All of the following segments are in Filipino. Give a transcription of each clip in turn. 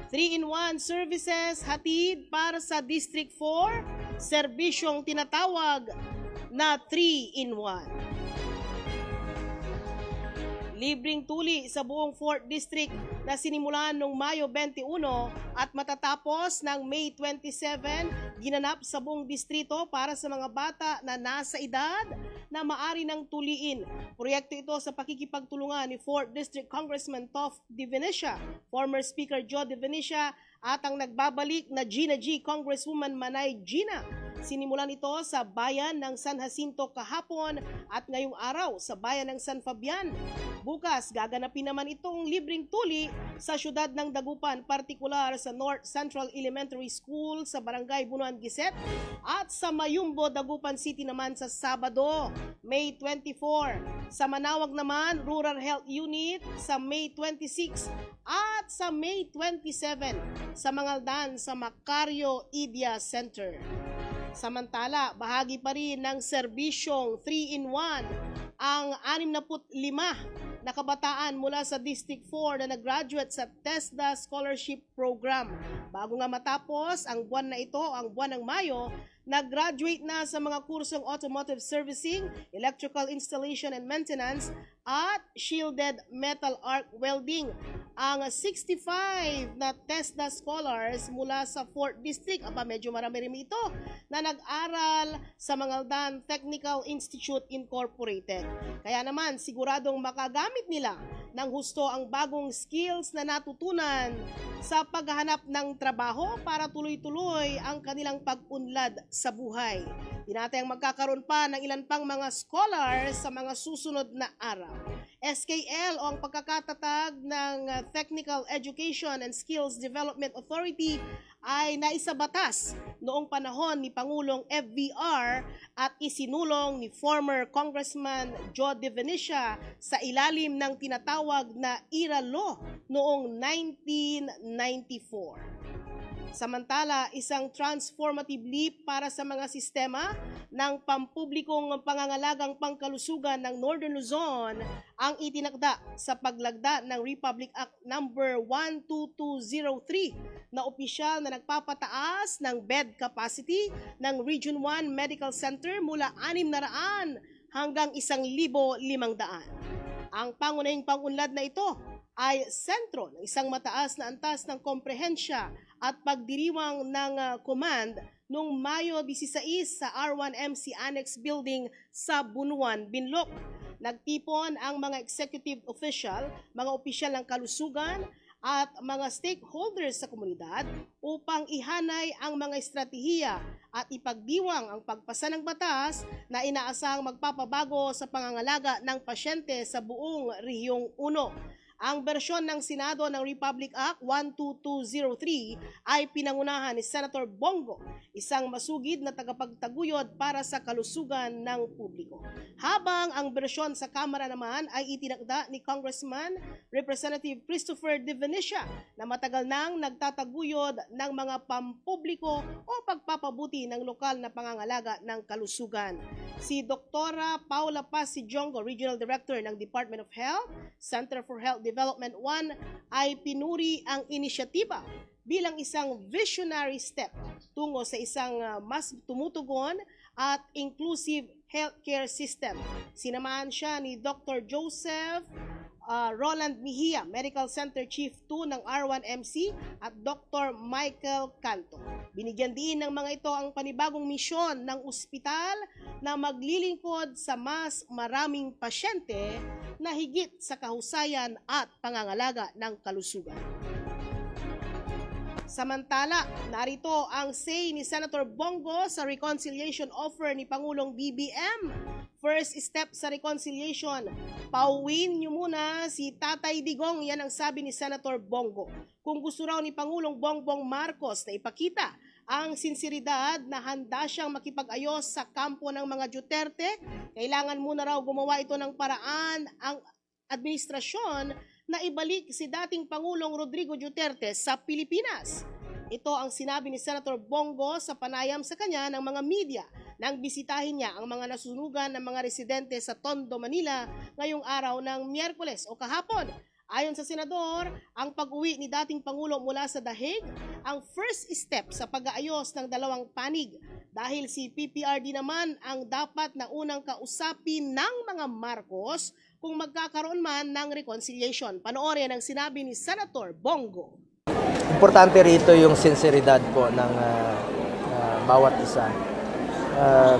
3-in-1 services hatid para sa District 4, serbisyong tinatawag na 3-in-1. Libreng tuli sa buong 4th District na sinimulan noong Mayo 21 at matatapos ng May 27, ginanap sa buong distrito para sa mga bata na nasa edad na maari ng tuliin. Proyekto ito sa pakikipagtulungan ni 4th District Congressman Toph De Venecia, former Speaker Joe De Venecia at ang nagbabalik na Gina G. Congresswoman Manay Gina. Sinimulan ito sa bayan ng San Jacinto kahapon at ngayong araw sa bayan ng San Fabian. Bukas, gaganapin naman itong libreng tuli sa syudad ng Dagupan, partikular sa North Central Elementary School sa Barangay Bunuan Giset at sa Mayumbo, Dagupan City naman sa Sabado, May 24. Sa Manawag naman, Rural Health Unit sa May 26 at sa May 27 sa Mangaldan sa Macario Idia Center. Samantala, bahagi pa rin ng serbisyong 3-in-1 ang 65 na kabataan mula sa District 4 na nag-graduate sa TESDA Scholarship Program. Bago nga matapos ang buwan na ito, ang buwan ng Mayo, nag-graduate na sa mga kursong automotive servicing, electrical installation and maintenance, at shielded metal arc welding. Ang 65 na TESDA scholars mula sa 4th District, medyo marami rin ito, na nag-aral sa Mangaldan Technical Institute Incorporated. Kaya naman, siguradong makagamit nila ng husto ang bagong skills na natutunan sa paghahanap ng trabaho para tuloy-tuloy ang kanilang pag-unlad sa buhay. Tinatayang magkakaroon pa ng ilan pang mga scholars sa mga susunod na araw. SKL o ang pagkakatatag ng Technical Education and Skills Development Authority ay naisabatas noong panahon ni Pangulong FVR at isinulong ni former Congressman Joe De Venecia sa ilalim ng tinatawag na IRA Law noong 1994. Samantala, isang transformative leap para sa mga sistema ng pampublikong pangangalagang pangkalusugan ng Northern Luzon ang itinakda sa paglagda ng Republic Act No. 12203 na opisyal na nagpapataas ng bed capacity ng Region 1 Medical Center mula 600 hanggang 1,500. Ang pangunahing pangunlad na ito ay sentro ng isang mataas na antas ng komprehensya at pagdiriwang ng command noong Mayo 16 sa R1MC Annex Building sa Bunuan, Binloc. Nagtipon ang mga executive official, mga opisyal ng kalusugan at mga stakeholders sa komunidad upang ihanay ang mga estratehiya at ipagdiwang ang pagpasa ng batas na inaasahang magpapabago sa pangangalaga ng pasyente sa buong Rehiyong 1. Ang bersyon ng Senado ng Republic Act 12203 ay pinangunahan ni Senator Bongo, isang masugid na tagapagtaguyod para sa kalusugan ng publiko. Habang ang bersyon sa Kamara naman ay itinakda ni Congressman Representative Christopher De Venecia na matagal nang nagtataguyod ng mga pampubliko o pagpapabuti ng lokal na pangangalaga ng kalusugan. Si Dr. Paula Paz Sijongo, Regional Director ng Department of Health, Center for Health Development 1 ay pinuri ang inisyatiba bilang isang visionary step tungo sa isang mas tumutugon at inclusive healthcare system. Sinamahan siya ni Dr. Joseph Roland Mejia, Medical Center Chief 2 ng R1MC at Dr. Michael Canto. Binigyan din ng mga ito ang panibagong misyon ng ospital na maglilingkod sa mas maraming pasyente na higit sa kahusayan at pangangalaga ng kalusugan. Samantala, narito ang say ni Senator Bongo sa reconciliation offer ni Pangulong BBM. First step sa reconciliation, pauwiin niyo muna si Tatay Digong, yan ang sabi ni Senator Bongo. Kung gusto raw ni Pangulong Bongbong Marcos na ipakita ang sinseridad na handa siyang makipag-ayos sa kampo ng mga Duterte, kailangan muna raw gumawa ito ng paraan ang administrasyon na ibalik si dating Pangulong Rodrigo Duterte sa Pilipinas. Ito ang sinabi ni Senator Bongo sa panayam sa kanya ng mga media nang bisitahin niya ang mga nasunugan ng mga residente sa Tondo, Manila ngayong araw ng Miyerkules o kahapon. Ayon sa senador, ang pag-uwi ni dating Pangulo mula sa The Hague ang first step sa pag-aayos ng dalawang panig dahil si PPRD naman ang dapat na unang kausapin ng mga Marcos kung magkakaroon man ng reconciliation. Panoorin ang sinabi ni Senator Bongo. Importante rito yung sinseridad po ng bawat isa.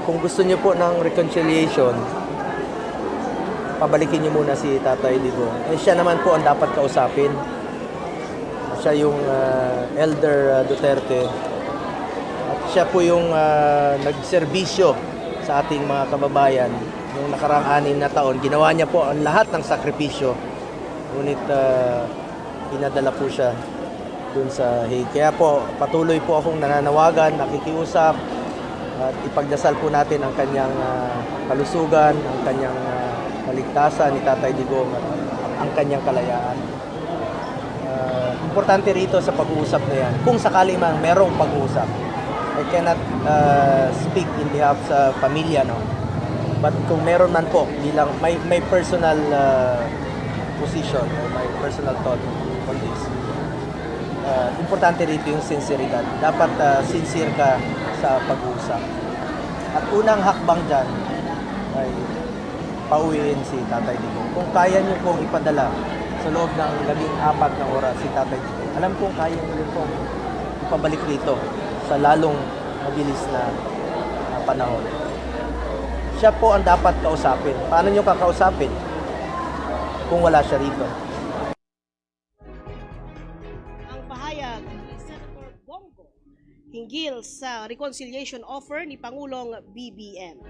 Kung gusto niyo po ng reconciliation, pabalikin niyo muna si Tatay Digong. Siya naman po ang dapat kausapin. Siya yung Elder Duterte. At siya po yung nagserbisyo sa ating mga kababayan. Yung nakaraang 6 na taon, ginawa niya po ang lahat ng sakripisyo. Ngunit pinadala po siya dun sa Hague. Kaya po, patuloy po akong nananawagan, nakikiusap, at ipagdasal po natin ang kanyang kalusugan, ang kanyang kaligtasan ni Tatay Digong at ang kanyang kalayaan. Importante rito sa pag-uusap na yan, kung sakali man merong pag-uusap. I cannot speak in behalf sa pamilya, no? But kung meron man po, bilang may personal position or my personal thought on this. Importante rito yung sinseridad. Dapat sincere ka sa pag-uusap. At unang hakbang dyan ay pauwiin si Tatay Digong. Kung kaya niyo pong ipadala sa loob ng 14 na oras si Tatay Digong, alam kong kaya niyo pong ipabalik rito sa lalong mabilis na panahon. Siya po ang dapat kausapin. Paano niyo kakausapin kung wala siya rito? Ang pahayag ni Senator Bongo hinggil sa reconciliation offer ni Pangulong BBM.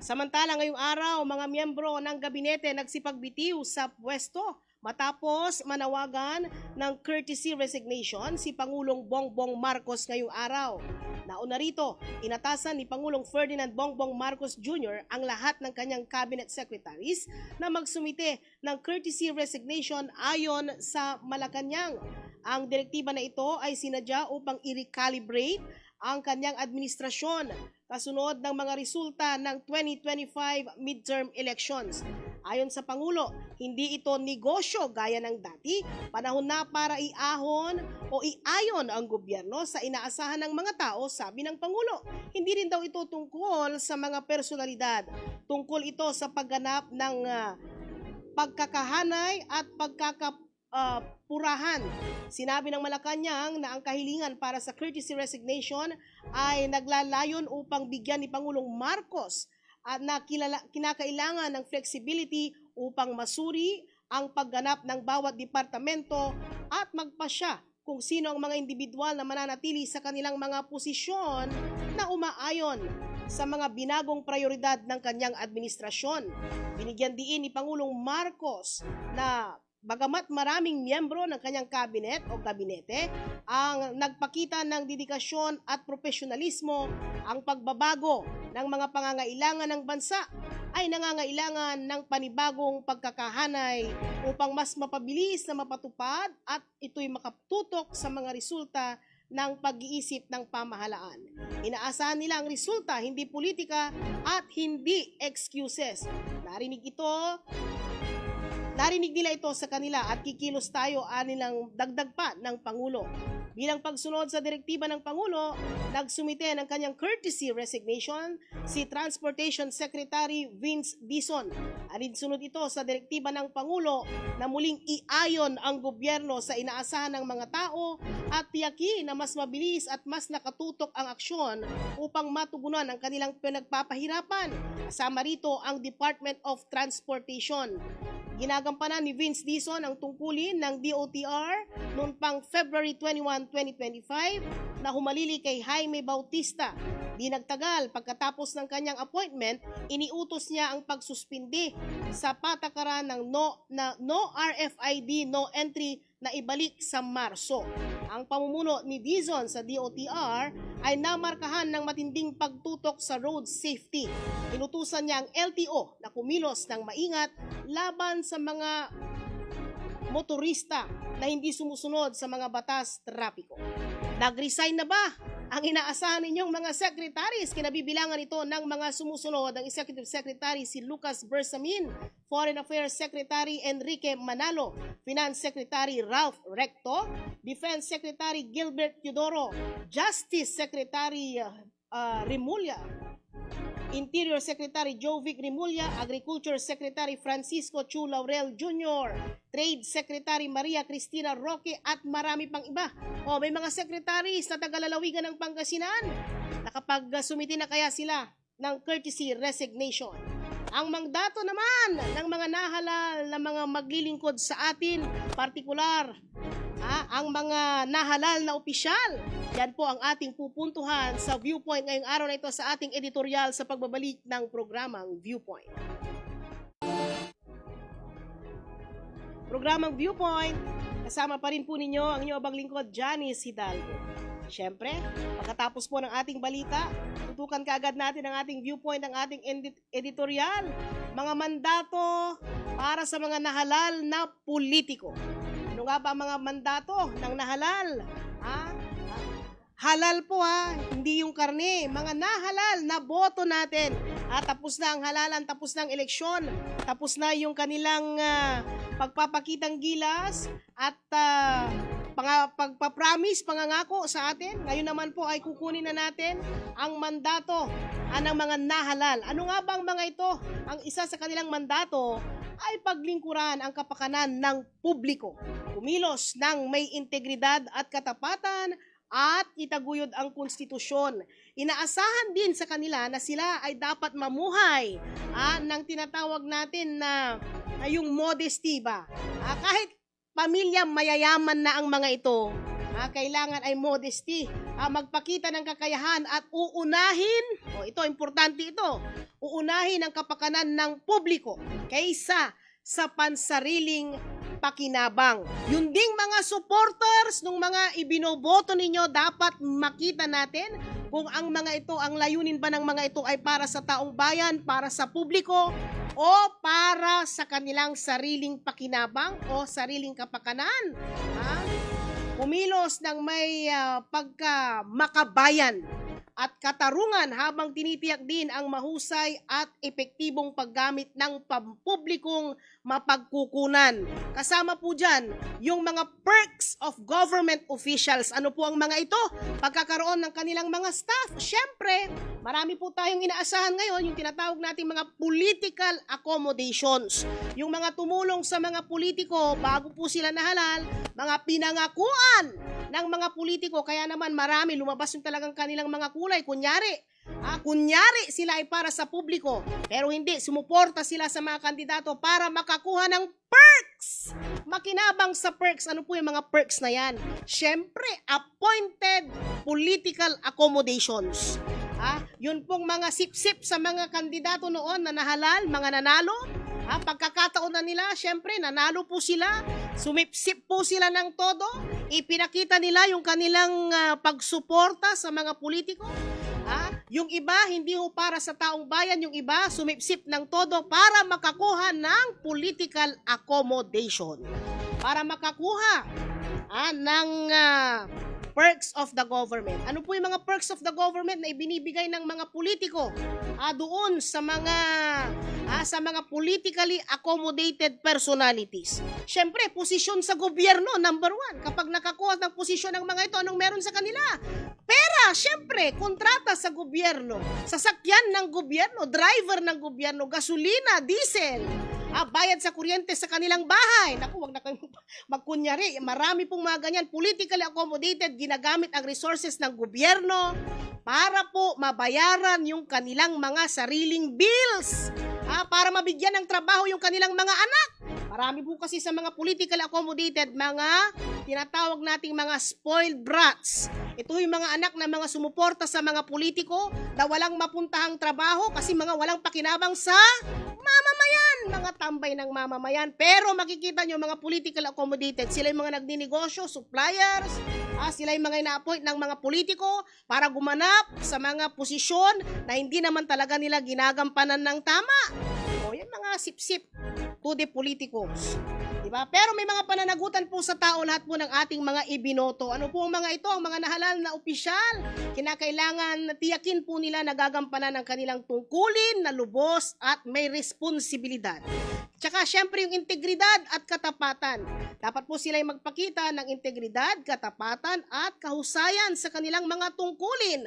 Samantala ngayong araw, mga miyembro ng gabinete nagsipagbitiw sa pwesto matapos manawagan ng courtesy resignation si Pangulong Bongbong Marcos ngayong araw. Nauna rito, inatasan ni Pangulong Ferdinand Bongbong Marcos Jr. ang lahat ng kanyang cabinet secretaries na magsumite ng courtesy resignation ayon sa Malacanang. Ang direktiba na ito ay sinadya upang i-recalibrate ang kanyang administrasyon kasunod ng mga resulta ng 2025 midterm elections. Ayon sa Pangulo, hindi ito negosyo gaya ng dati, panahon na para iahon o iayon ang gobyerno sa inaasahan ng mga tao, sabi ng Pangulo. Hindi rin daw ito tungkol sa mga personalidad, tungkol ito sa pagganap ng pagkakahanay at purahan. Sinabi ng Malacanang na ang kahilingan para sa courtesy resignation ay naglalayon upang bigyan ni Pangulong Marcos at kinakailangan ng flexibility upang masuri ang pagganap ng bawat departamento at magpasya kung sino ang mga individual na mananatili sa kanilang mga posisyon na umaayon sa mga binagong prioridad ng kanyang administrasyon. Binigyan diin ni Pangulong Marcos na bagamat maraming miyembro ng kanyang kabinet o gabinete ang nagpakita ng dedikasyon at profesionalismo, ang pagbabago ng mga pangangailangan ng bansa ay nangangailangan ng panibagong pagkakahanay upang mas mapabilis na mapatupad at ito'y makatutok sa mga resulta ng pag-iisip ng pamahalaan. Inaasahan nila ang resulta, hindi politika at hindi excuses. Narinig nila ito sa kanila at kikilos tayo anilang dagdag pa ng Pangulo. Bilang pagsunod sa direktiba ng Pangulo, nagsumite ng kanyang courtesy resignation si Transportation Secretary Vince Dizon. Alinsunod ito sa direktiba ng Pangulo na muling iayon ang gobyerno sa inaasahan ng mga tao at tiyakin na mas mabilis at mas nakatutok ang aksyon upang matugunan ang kanilang pinagpapahirapan. Kasama rito ang Department of Transportation. Ginagampanan ni Vince Dizon ang tungkulin ng DOTR noong pang February 21, 2025 na humalili kay Jaime Bautista. Di nagtagal pagkatapos ng kanyang appointment, iniutos niya ang pagsuspindi sa patakaran ng no RFID, no entry na ibalik sa Marso. Ang pamumuno ni Dizon sa DOTR ay namarkahan ng matinding pagtutok sa road safety. Inutusan niya ang LTO na kumilos ng maingat laban sa mga motorista na hindi sumusunod sa mga batas trapiko. Nag-resign na ba ang inaasahan ninyong mga secretaries. Kinabibilangan ito ng mga sumusunod. Ang Executive Secretary si Lucas Bersamin, Foreign Affairs Secretary Enrique Manalo, Finance Secretary Ralph Recto, Defense Secretary Gilbert Teodoro, Justice Secretary Remulla, Interior Secretary Jovic Remulla, Agriculture Secretary Francisco Chu Laurel Jr., Trade Secretary Maria Cristina Roque at marami pang iba. O may mga secretaries na tagalalawigan ng Pangasinan. Nakapag-sumiti na kaya sila ng courtesy resignation. Ang mandato naman ng mga nahalal na mga maglilingkod sa atin, partikular, ang mga nahalal na opisyal. Yan po ang ating pupuntuhan sa Viewpoint ngayong araw na ito sa ating editorial sa pagbabalik ng programang Viewpoint. Programang Viewpoint, kasama pa rin po ninyo ang inyong abang lingkod, Janice Hidalgo. Siyempre, pagkatapos po ng ating balita, tutukan kaagad natin ang ating Viewpoint, ang ating editorial, mga mandato para sa mga nahalal na politiko. Ano nga ba mga mandato ng nahalal? Halal po hindi yung karne. Mga nahalal na boto natin. Tapos na ang halalan, tapos na ang eleksyon, tapos na yung kanilang pagpapakitang gilas at pagpapromise, pangangako sa atin. Ngayon naman po ay kukunin na natin ang mandato ng mga nahalal. Ano nga ba ang mga ito? Ang isa sa kanilang mandato ay paglingkuran ang kapakanan ng publiko. Kumilos ng may integridad at katapatan at itaguyod ang konstitusyon. Inaasahan din sa kanila na sila ay dapat mamuhay ng tinatawag natin na yung modesty ba. Kahit pamilya mayayaman na ang mga ito, kailangan ay modesty. Magpakita ng kakayahan at uunahin, ito importante ito, uunahin ang kapakanan ng publiko kaysa sa pansariling pakinabang. Yung ding mga supporters ng mga ibinoboto ninyo, dapat makita natin kung ang mga ito, ang layunin ba ng mga ito ay para sa taong bayan, para sa publiko, o para sa kanilang sariling pakinabang o sariling kapakanan. Kumilos ng may pagka-makabayan at katarungan habang tinitiyak din ang mahusay at epektibong paggamit ng pampublikong mapagkukunan. Kasama po dyan yung mga perks of government officials. Ano po ang mga ito? Pagkakaroon ng kanilang mga staff. Siyempre, marami po tayong inaasahan ngayon, yung tinatawag nating mga political accommodations. Yung mga tumulong sa mga politiko bago po sila nahalal, mga pinangakuan ng mga politiko, kaya naman marami lumabas yung talagang kanilang mga kulay. Kunyari sila ay para sa publiko, pero hindi, sumuporta sila sa mga kandidato para makakuha ng perks. Makinabang sa perks. Ano po yung mga perks na yan? Siyempre, appointed political accommodations. Yun pong mga sip-sip sa mga kandidato noon na nahalal, mga nanalo. Pagkakataon na nila, syempre, nanalo po sila, sumipsip po sila ng todo, ipinakita nila yung kanilang pagsuporta sa mga politiko. Yung iba, hindi ho para sa taong bayan, yung iba, sumipsip ng todo para makakuha ng political accommodation. Para makakuha ng perks of the government. Ano po yung mga perks of the government na ibinibigay ng mga politiko doon sa mga politically accommodated personalities? Siyempre, posisyon sa gobyerno, number one. Kapag nakakuha ng posisyon ng mga ito, anong meron sa kanila? Pera, siyempre, kontrata sa gobyerno, sasakyan ng gobyerno, driver ng gobyerno, gasolina, diesel, bayad sa kuryente sa kanilang bahay. Naku, wag na kayong magkunyari. Marami pong mga ganyan, politically accommodated, ginagamit ang resources ng gobyerno para po mabayaran yung kanilang mga sariling bills. Para mabigyan ng trabaho yung kanilang mga anak. Marami po kasi sa mga politically accommodated, mga tinatawag nating mga spoiled brats. Ito yung mga anak na mga sumuporta sa mga politiko na walang mapuntahang trabaho kasi mga walang pakinabang sa mamamayan, mga tambay ng mamamayan. Pero makikita nyo mga political accommodated, sila yung mga nagninegosyo, suppliers, sila yung mga ina-appoint ng mga politiko para gumanap sa mga posisyon na hindi naman talaga nila ginagampanan ng tama. O yan mga sip-sip to the politicos. Diba? Diba? Pero may mga pananagutan po sa tao lahat po ng ating mga ibinoto. Ano po ang mga ito? Ang mga nahalal na opisyal. Kinakailangan tiyakin po nila na gagampanan ang kanilang tungkulin na lubos at may responsibilidad. Tsaka syempre yung integridad at katapatan. Dapat po sila magpakita ng integridad, katapatan at kahusayan sa kanilang mga tungkulin.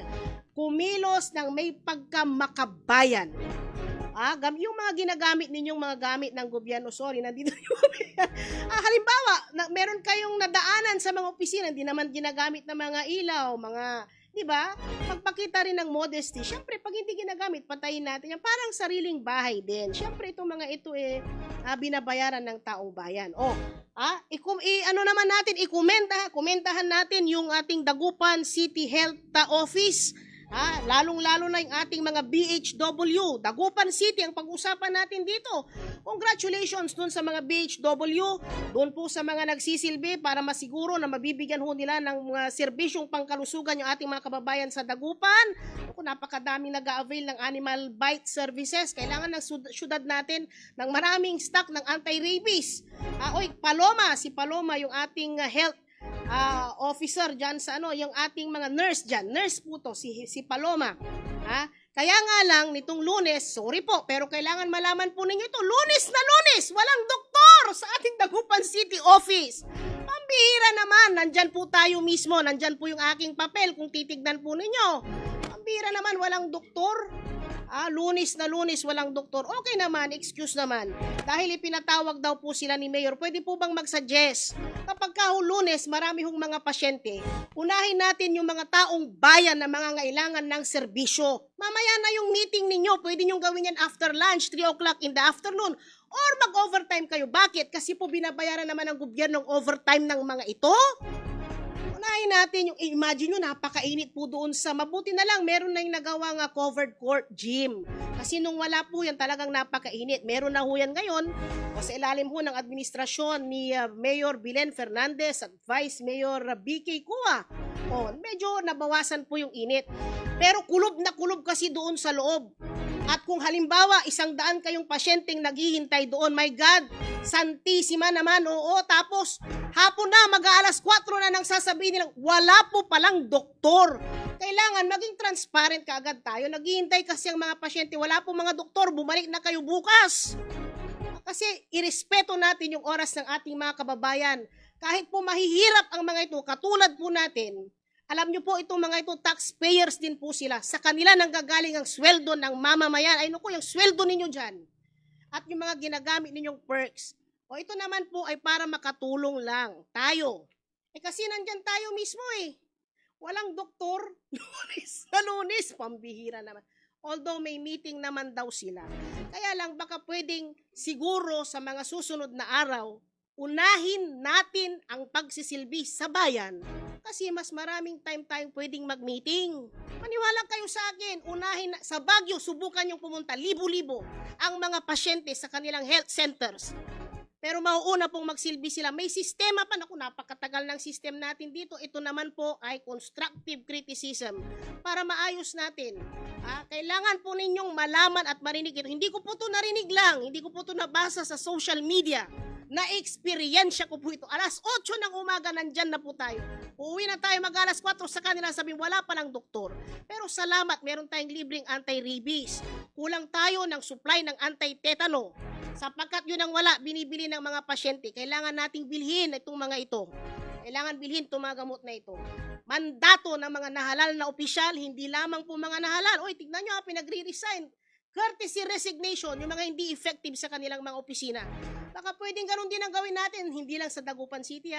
Kumilos ng may pagkamakabayan. Yung mga ginagamit ninyong mga gamit ng gobyerno, sorry, nandito yung halimbawa, meron kayong nadaanan sa mga opisina, hindi naman ginagamit ng mga ilaw, mga, di ba? Magpakita rin ng modesty. Syempre, pag hindi ginagamit, patayin natin yan. Parang sariling bahay din. Syempre, itong mga ito binabayaran ng taong bayan. Komentahan natin yung ating Dagupan City Health Office. Lalong-lalo na yung ating mga BHW. Dagupan City ang pag-usapan natin dito. Congratulations dun sa mga BHW, dun po sa mga nagsisilbi para masiguro na mabibigyan ho nila ng mga serbisyong pangkalusugan yung ating mga kababayan sa Dagupan. Napakadami nag-a-avail ng animal bite services. Kailangan ng syudad natin ng maraming stock ng anti-rabies. Si Paloma yung ating health officer dyan sa yung ating mga nurse dyan. Nurse po to, si Paloma. Kaya nga lang, nitong Lunes, sorry po, pero kailangan malaman po ninyo ito, Lunes na Lunes, walang doktor sa ating Dagupan City Office. Pambihira naman, nandyan po tayo mismo, nandyan po yung aking papel kung titignan po ninyo. Pambihira naman, walang doktor. Lunes na Lunes, walang doktor. Okay naman, excuse naman. Dahil ipinatawag daw po sila ni Mayor, pwede po bang mag-suggest? Kapag Lunes, marami hong mga pasyente, unahin natin yung mga taong bayan na mga ngailangan ng serbisyo. Mamaya na yung meeting ninyo, pwede nyo gawin yan after lunch, 3 o'clock in the afternoon. Or mag-overtime kayo. Bakit? Kasi po binabayaran naman ng gobyerno ng overtime ng mga ito. Unahin natin yung, imagine nyo, napakainit po doon sa, mabuti na lang, meron na yung nagawa nga covered court gym. Kasi nung wala po yan, talagang napakainit. Meron na ho yan ngayon, sa ilalim ho ng administrasyon ni Mayor Belen Fernandez at Vice Mayor BK Kua. Medyo nabawasan po yung init. Pero kulob na kulob kasi doon sa loob. At kung halimbawa, 100 kayong pasyenteng naghihintay doon, my God, Santisima naman, tapos hapon na, mag-aalas 4 na nang sasabihin nilang, wala po palang doktor. Kailangan maging transparent kaagad tayo. Naghihintay kasi ang mga pasyente, wala po mga doktor, bumalik na kayo bukas. Kasi irespeto natin yung oras ng ating mga kababayan. Kahit po mahihirap ang mga ito, katulad po natin, alam nyo po, itong mga ito, taxpayers din po sila. Sa kanila nanggagaling ang sweldo ng mamamayan. Ay naku, yung sweldo ninyo dyan. At yung mga ginagamit ninyong perks. Ito naman po ay para makatulong lang tayo. Kasi nandyan tayo mismo Walang doktor. Lunes, pambihira naman. Although may meeting naman daw sila. Kaya lang baka pwedeng siguro sa mga susunod na araw, unahin natin ang pagsisilbi sa bayan. Kasi mas maraming time tayong pwedeng mag-meeting. Maniwala kayo sa akin, unahin sa Baguio, subukan yung pumunta, libo-libo ang mga pasyente sa kanilang health centers. Pero mauuna pong magsilbi sila. May sistema pa, napakatagal ng system natin dito. Ito naman po ay constructive criticism para maayos natin. Kailangan po ninyong malaman at marinig ito. Hindi ko po ito narinig lang, hindi ko po ito nabasa sa social media. Na-experiensya ko po ito. Alas 8 ng umaga, nandyan na po tayo. Uuwi na tayo mag-alas 4 sa kanila, sabihin wala palang doktor. Pero salamat, meron tayong libreng anti-rabies. Kulang tayo ng supply ng anti-tetano. Sapagkat yun ang wala, binibili ng mga pasyente. Kailangan nating bilhin itong mga ito. Kailangan bilhin itong mga gamot na ito. Mandato ng mga nahalal na opisyal, hindi lamang po mga nahalal. Tignan nyo, pinagre-resign. Courtesy resignation, yung mga hindi effective sa kanilang mga opisina. Baka pwedeng ganun din ang gawin natin, hindi lang sa Dagupan City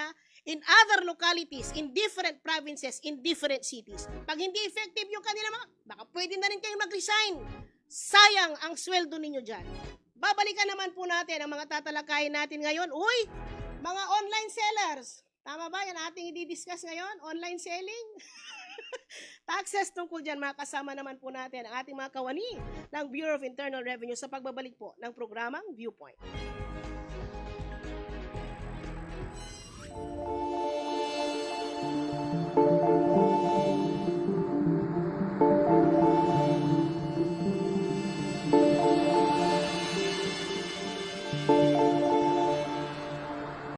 in other localities, in different provinces, in different cities. Pag hindi effective yung kanilang mga, baka pwede na rin kayong mag-resign. Sayang ang sweldo ninyo dyan. Babalikan naman po natin ang mga tatalakayin natin ngayon. Mga online sellers. Tama ba yan ating i-discuss ngayon? Online selling? Taxes tungkol dyan, makasama naman po natin ang ating mga kawani ng Bureau of Internal Revenue sa pagbabalik po ng programang Viewpoint.